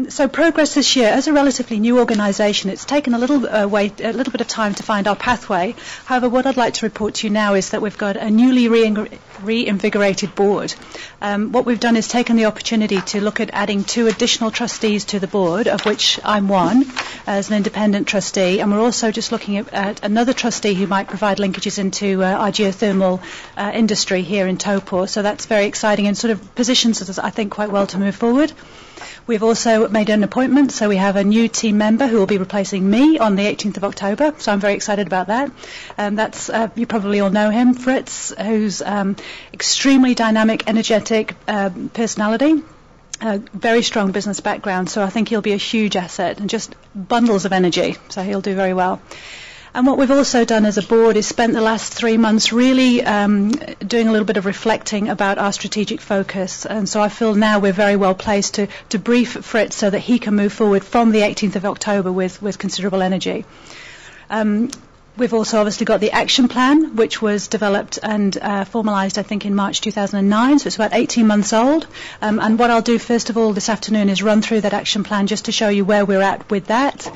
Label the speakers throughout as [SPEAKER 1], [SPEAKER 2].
[SPEAKER 1] So progress this year, as a relatively new organisation, it's taken a little bit of time to find our pathway. However, what I'd like to report to you now is that we've got a newly reinvigorated board. What we've done is taken the opportunity to look at adding 2 additional trustees to the board, of which I'm one, as an independent trustee, and we're also just looking at another trustee who might provide linkages into our geothermal industry here in Taupo. So that's very exciting and sort of positions us, I think, quite well to move forward. We've also made an appointment, so we have a new team member who will be replacing me on the 18th of October, so I'm very excited about that. That's you probably all know him, Fritz, who's extremely dynamic, energetic personality, very strong business background, so I think he'll be a huge asset and just bundles of energy, so he'll do very well. And what we've also done as a board is spent the last 3 months really doing a little bit of reflecting about our strategic focus. And so I feel now we're very well placed to brief Fritz so that he can move forward from the 18th of October with considerable energy. We've also obviously got the action plan, which was developed and formalised, I think, in March 2009, so it's about 18 months old. And what I'll do first of all this afternoon is run through that action plan just to show you where we're at with that.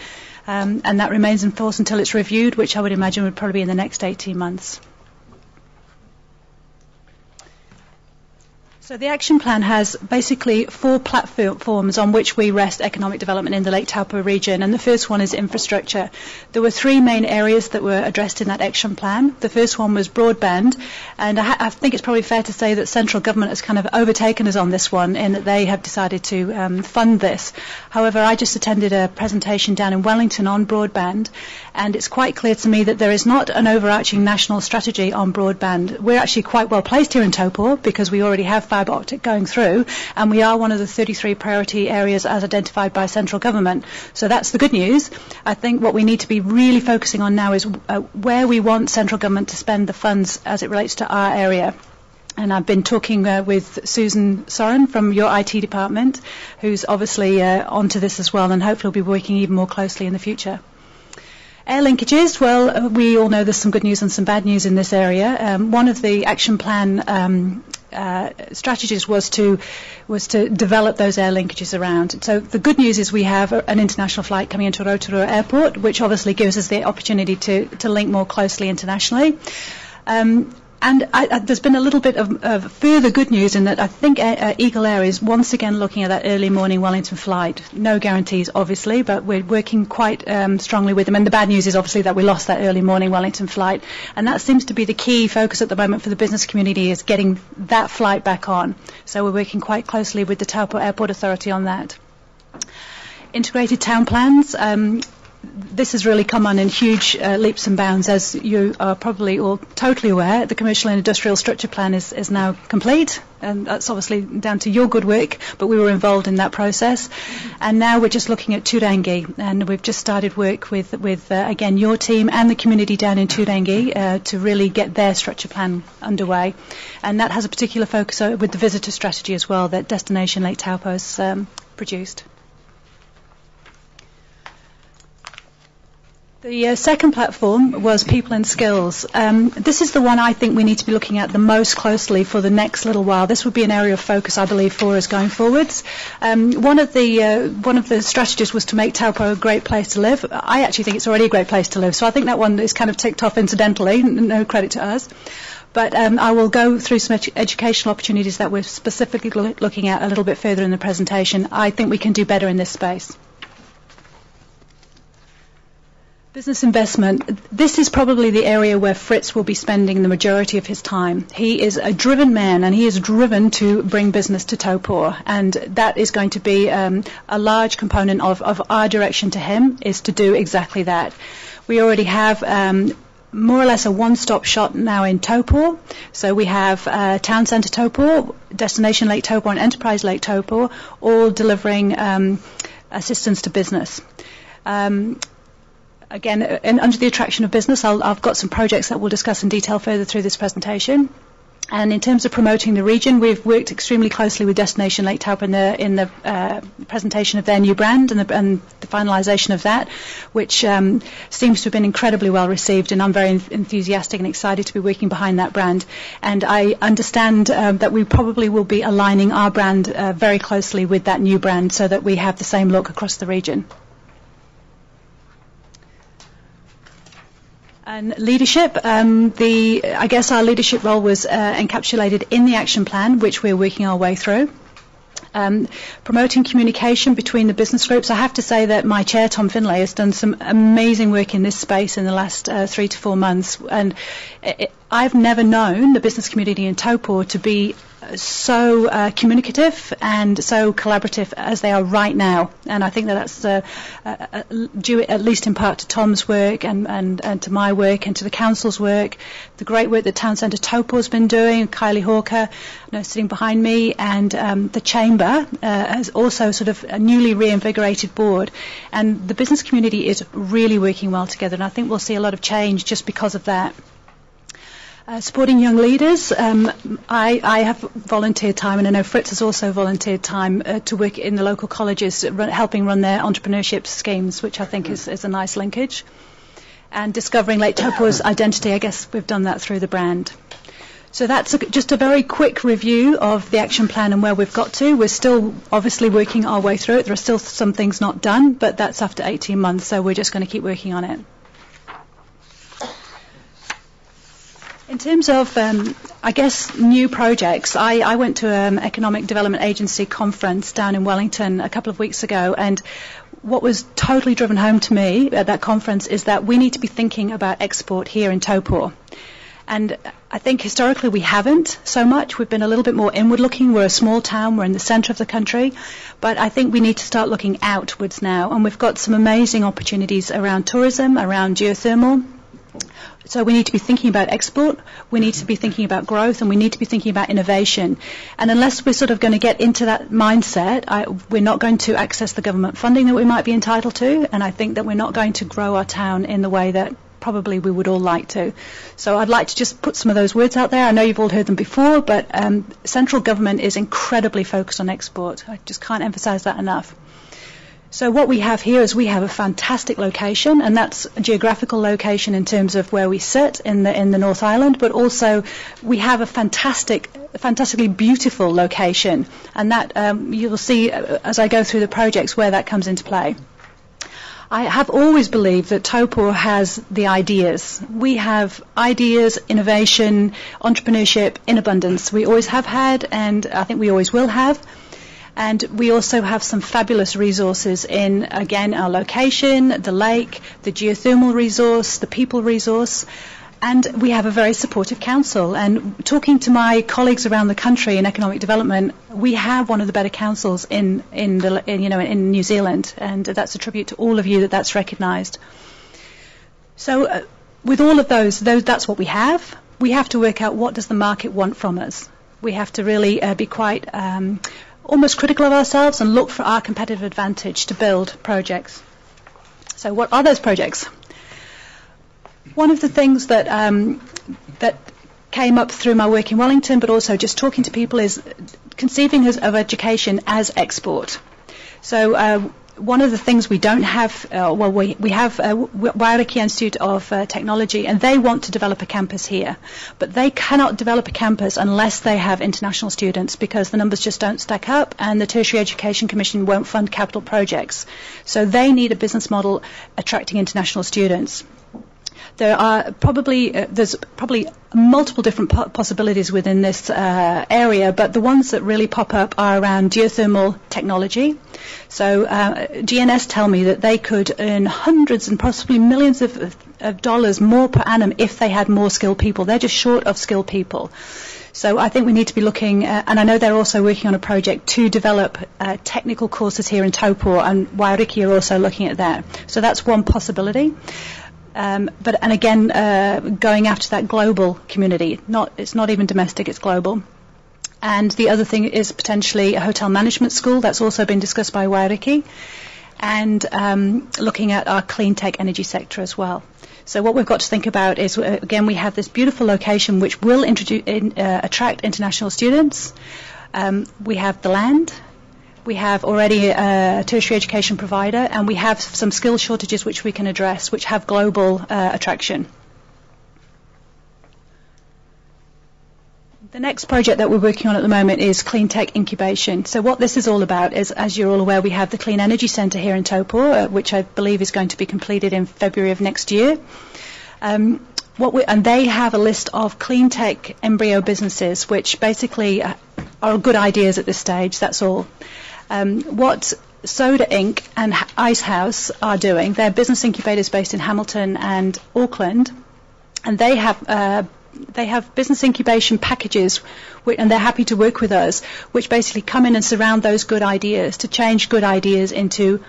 [SPEAKER 1] And that remains in force until it's reviewed, which I would imagine would probably be in the next 18 months. So the action plan has basically 4 platforms on which we rest economic development in the Lake Taupo region, and the first one is infrastructure. There were 3 main areas that were addressed in that action plan. The first one was broadband, and I think it's probably fair to say that central government has kind of overtaken us on this one in that they have decided to fund this. However, I just attended a presentation down in Wellington on broadband, and it's quite clear to me that there is not an overarching national strategy on broadband. We're actually quite well placed here in Taupo because we already have fibre optic going through, and we are one of the 33 priority areas as identified by central government. So that's the good news. I think what we need to be really focusing on now is where we want central government to spend the funds as it relates to our area. And I've been talking with Susan Soren from your IT department, who's obviously onto this as well, and hopefully will be working even more closely in the future. Air linkages, well, we all know there's some good news and some bad news in this area. One of the action plan strategies was to develop those air linkages around. So the good news is we have an international flight coming into Rotorua Airport, which obviously gives us the opportunity to link more closely internationally. And there's been a little bit of further good news in that I think Eagle Air is once again looking at that early morning Wellington flight. No guarantees, obviously, but we're working quite strongly with them. And the bad news is obviously that we lost that early morning Wellington flight. And that seems to be the key focus at the moment for the business community, is getting that flight back on. So we're working quite closely with the Taupo Airport Authority on that. Integrated town plans. This has really come on in huge leaps and bounds, as you are probably all totally aware. The commercial and industrial structure plan is now complete, and that's obviously down to your good work, but we were involved in that process. And now we're just looking at Turangi, and we've just started work with again, your team and the community down in Turangi to really get their structure plan underway. And that has a particular focus with the visitor strategy as well that Destination Lake Taupo has produced. The second platform was people and skills. This is the one I think we need to be looking at the most closely for the next little while. This would be an area of focus, I believe, for us going forwards. One of the strategies was to make Taupo a great place to live. I actually think it's already a great place to live, so I think that one is kind of ticked off incidentally, no credit to us. But I will go through some educational opportunities that we're specifically looking at a little bit further in the presentation. I think we can do better in this space. Business investment. This is probably the area where Fritz will be spending the majority of his time. He is a driven man, and he is driven to bring business to Taupo, and that is going to be a large component of our direction to him, is to do exactly that. We already have more or less a one-stop shop now in Taupo. So we have Town Centre Taupo, Destination Lake Taupo, and Enterprise Lake Taupo, all delivering assistance to business. Again, under the attraction of business, I've got some projects that we'll discuss in detail further through this presentation. And in terms of promoting the region, we've worked extremely closely with Destination Lake Taupo in the presentation of their new brand and the finalisation of that, which seems to have been incredibly well received, and I'm very enthusiastic and excited to be working behind that brand. And I understand that we probably will be aligning our brand very closely with that new brand so that we have the same look across the region. And leadership, I guess our leadership role was encapsulated in the action plan, which we're working our way through. Promoting communication between the business groups. I have to say that my chair, Tom Finlay, has done some amazing work in this space in the last 3 to 4 months. And I've never known the business community in Taupo to be so communicative and so collaborative as they are right now. And I think that that's due at least in part to Tom's work and to my work and to the council's work, the great work that Town Centre Taupo has been doing, Kylie Hawker sitting behind me, and the Chamber has also sort of a newly reinvigorated board. And the business community is really working well together, and I think we'll see a lot of change just because of that. Supporting young leaders, I have volunteered time, and I know Fritz has also volunteered time to work in the local colleges, helping run their entrepreneurship schemes, which I think is a nice linkage. And discovering Lake Taupo's identity, I guess we've done that through the brand. So that's just a very quick review of the action plan and where we've got to. We're still obviously working our way through it. There are still some things not done, but that's after 18 months, so we're just going to keep working on it. In terms of, I guess, new projects, I went to an Economic Development Agency conference down in Wellington a couple of weeks ago, and what was totally driven home to me at that conference is that we need to be thinking about export here in Taupo. And I think historically we haven't so much. We've been a little bit more inward-looking. We're a small town. We're in the centre of the country. But I think we need to start looking outwards now. And we've got some amazing opportunities around tourism, around geothermal. So we need to be thinking about export, we need to be thinking about growth, and we need to be thinking about innovation. And unless we're sort of going to get into that mindset, we're not going to access the government funding that we might be entitled to, and I think that we're not going to grow our town in the way that probably we would all like to. So I'd like to just put some of those words out there. I know you've all heard them before, but central government is incredibly focused on export. I just can't emphasise that enough. So what we have here is we have a fantastic location, and that's a geographical location in terms of where we sit in the North Island, but also we have a fantastically beautiful location, and that you'll see as I go through the projects where that comes into play. I have always believed that Taupo has the ideas. We have ideas, innovation, entrepreneurship in abundance. We always have had, and I think we always will have. And we also have some fabulous resources in, again, our location, the lake, the geothermal resource, the people resource, and we have a very supportive council. And talking to my colleagues around the country in economic development, we have one of the better councils in New Zealand, and that's a tribute to all of you that's recognised. So with all of those, that's what we have. We have to work out what does the market want from us. We have to really be quite almost critical of ourselves and look for our competitive advantage to build projects. So what are those projects? One of the things that that came up through my work in Wellington, but also just talking to people, is conceiving of education as export. So one of the things we don't have, we have Waiariki Institute of Technology, and they want to develop a campus here. But they cannot develop a campus unless they have international students, because the numbers just don't stack up, and the Tertiary Education Commission won't fund capital projects. So they need a business model attracting international students. There's probably multiple different possibilities within this area, but the ones that really pop up are around geothermal technology. So GNS tell me that they could earn hundreds and possibly millions of dollars more per annum if they had more skilled people. They're just short of skilled people. So I think we need to be looking, and I know they're also working on a project to develop technical courses here in Taupo, and Waiariki are also looking at that. So that's one possibility. And again, going after that global community. It's not even domestic, it's global. And the other thing is potentially a hotel management school. That's also been discussed by Waiariki. and looking at our clean tech energy sector as well. So what we've got to think about is, again, we have this beautiful location which will attract international students. We have the land. We have already a tertiary education provider, and we have some skill shortages which we can address, which have global attraction. The next project that we're working on at the moment is Clean Tech Incubation. So what this is all about is, as you're all aware, we have the Clean Energy Centre here in Taupo, which I believe is going to be completed in February of next year. And they have a list of clean tech embryo businesses, which basically are good ideas at this stage, that's all. What Soda Inc. and Ice House are doing, they're business incubators based in Hamilton and Auckland, and they have business incubation packages, and they're happy to work with us, which basically come in and surround those good ideas to change good ideas into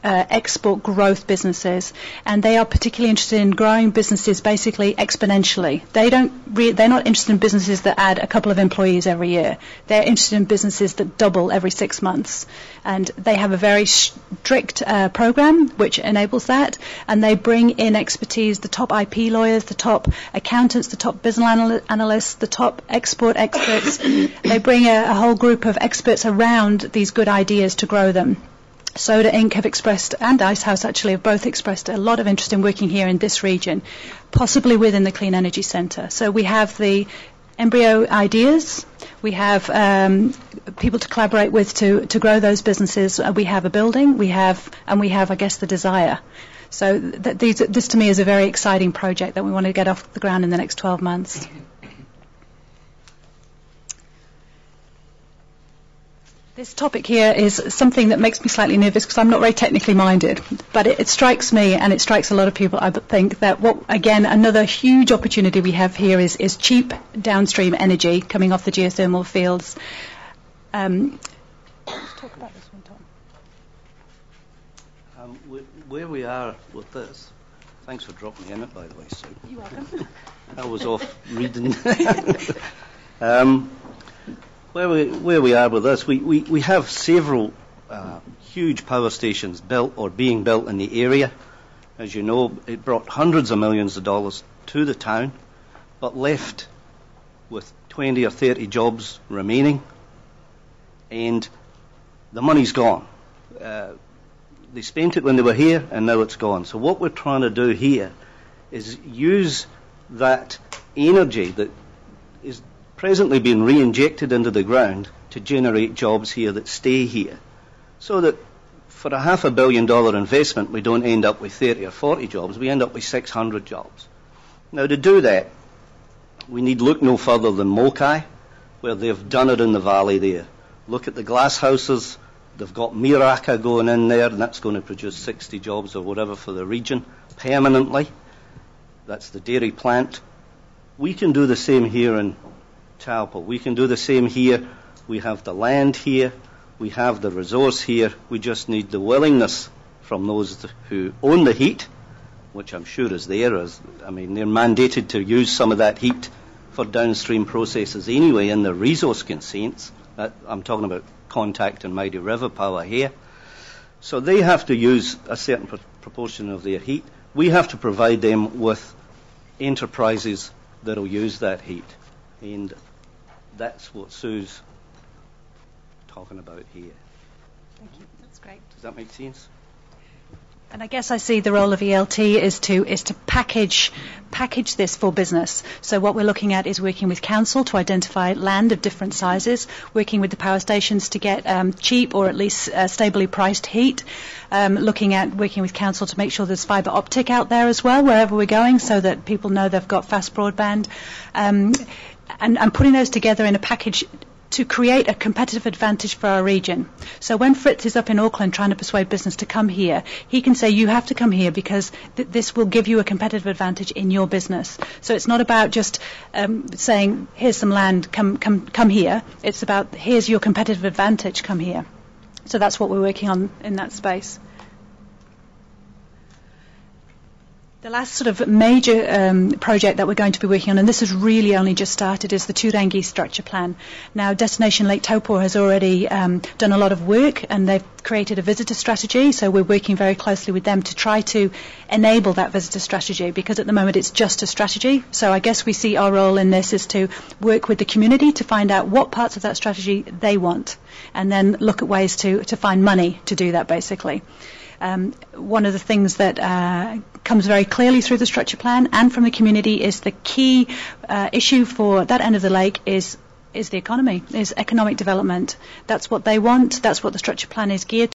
[SPEAKER 1] export growth businesses, and they are particularly interested in growing businesses basically exponentially. They're not interested in businesses that add a couple of employees every year. They're interested in businesses that double every 6 months, and they have a very strict program which enables that, and they bring in expertise, the top IP lawyers, the top accountants, the top business analysts, the top export experts. They bring a whole group of experts around these good ideas to grow them. Soda Inc. have expressed, and Ice House actually, have both expressed a lot of interest in working here in this region, possibly within the Clean Energy Centre. So we have the embryo ideas, we have people to collaborate with to grow those businesses, we have a building, we have, I guess, the desire. So this to me is a very exciting project that we want to get off the ground in the next 12 months. This topic here is something that makes me slightly nervous because I'm not very technically minded, but it strikes me, and it strikes a lot of people, I think, that again, another huge opportunity we have here is cheap downstream energy coming off the geothermal fields. Let's talk about this one, Tom.
[SPEAKER 2] Where we are with this, thanks for dropping me in it, by the way, Sue.
[SPEAKER 1] You're welcome.
[SPEAKER 2] I was off reading. Where we are with this, we have several huge power stations built or being built in the area. As you know, it brought hundreds of millions of dollars to the town, but left with 20 or 30 jobs remaining, and the money's gone. They spent it when they were here, and now it's gone. So what we're trying to do here is use that energy that is presently being re-injected into the ground to generate jobs here that stay here, so that for a $500 million investment we don't end up with 30 or 40 jobs, we end up with 600 jobs. Now to do that, we need look no further than Mokai, where they've done it in the valley there. Look at the glass houses, they've got Miraka going in there, and that's going to produce 60 jobs or whatever for the region permanently. That's the dairy plant. We can do the same here in Taupo. We can do the same here. We have the land here. We have the resource here. We just need the willingness from those who own the heat, which I'm sure is there. They're mandated to use some of that heat for downstream processes anyway in the resource consents. I'm talking about Contact and Mighty River Power here. So they have to use a certain proportion of their heat. We have to provide them with enterprises that will use that heat. And that's what Sue's talking about here.
[SPEAKER 1] Thank you. That's great.
[SPEAKER 2] Does that make sense?
[SPEAKER 1] And I guess I see the role of ELT is to package this for business. So what we're looking at is working with council to identify land of different sizes, working with the power stations to get cheap or at least stably priced heat, looking at working with council to make sure there's fibre optic out there as well wherever we're going, so that people know they've got fast broadband, and putting those together in a package to create a competitive advantage for our region. So when Fritz is up in Auckland trying to persuade business to come here, he can say, you have to come here because this will give you a competitive advantage in your business. So it's not about just saying, here's some land, come here. It's about, here's your competitive advantage, come here. So that's what we're working on in that space. The last sort of major project that we're going to be working on, and this has really only just started, is the Turangi structure plan. Now, Destination Lake Taupo has already done a lot of work, and they've created a visitor strategy, so we're working very closely with them to try to enable that visitor strategy, because at the moment it's just a strategy. So I guess we see our role in this is to work with the community to find out what parts of that strategy they want, and then look at ways to find money to do that, basically. One of the things that comes very clearly through the structure plan and from the community is the key issue for that end of the lake is the economy, is economic development. That's what they want. That's what the structure plan is geared